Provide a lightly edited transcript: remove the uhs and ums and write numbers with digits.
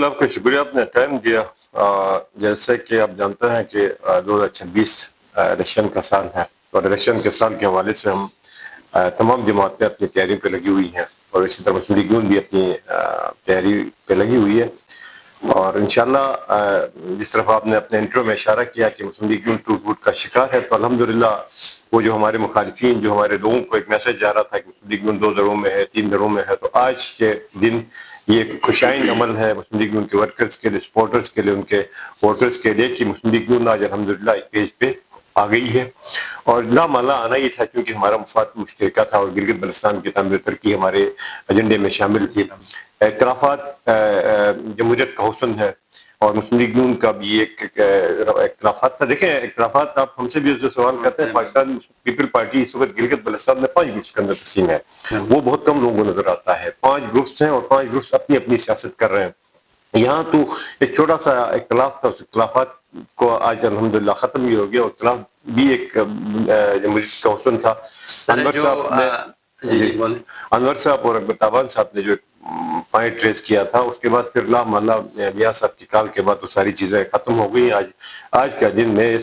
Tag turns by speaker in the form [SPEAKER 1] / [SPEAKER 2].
[SPEAKER 1] آپ کا شکریہ، آپ نے ٹائم دیا۔ جیسے کہ آپ جانتے ہیں کہ 2026 الیکشن کا سال ہے، اور الیکشن کے سال کے حوالے سے ہم تمام جماعتیں اپنی تیاری پہ لگی ہوئی ہیں، اور اسی طرح مسلم لیگ بھی اپنی تیاری پہ لگی ہوئی ہے۔ اور انشاءاللہ جس طرح آپ نے اپنے انٹرو میں اشارہ کیا کہ مسلم لیگ ٹوٹ پھوٹ کا شکار ہے، تو الحمدللہ وہ جو ہمارے مخالفین، جو ہمارے لوگوں کو ایک میسج جا رہا تھا کہ مسلم لیگ 2 دھڑوں میں ہے، 3 دھڑوں میں ہے، تو آج کے دن یہ ایک خوشائن عمل ہے مسلم لیگ کے ورکرز کے لیے، سپورٹرز کے لیے، ان کے ووٹرز کے لیے، کہ مسلم لیگ آج الحمدللہ ایک پیج پہ آ گئی ہے۔ اور لا مالا آنا ہی تھا، کیونکہ ہمارا مفاد مشترکہ تھا، اور گلگت بلتستان کی تعمیر ترقی ہمارے ایجنڈے میں شامل تھی۔ اختلافات جمہوریت کا حسن ہے، اور مسلم لیگ کا بھی ایک اختلافات تھا۔ دیکھیں اختلافات، آپ ہم سے بھی جو سوال کرتے ہیں، پاکستان پیپل پارٹی اس وقت گلگت بلتستان میں 5 گروپس کے اندر تقسیم ہے، وہ بہت کم لوگوں کو نظر آتا ہے۔ 5 گروپس ہیں، اور 5 گروپس اپنی اپنی سیاست کر رہے ہیں۔ یہاں تو ایک چھوٹا سا اختلاف تھا، اس اختلافات کو آج الحمدللہ ختم بھی ہو گیا، اور اختلاف بھی ایک جمہوریت کا حسن تھا۔ انور صاحب اور اکبر تابان صاحب نے جو پوائنٹ ریز کیا تھا، اس کے بعد پھر لا مالا میاں صاحب کی کال کے بعد وہ ساری چیزیں ختم ہو گئی۔ آج کا دن میں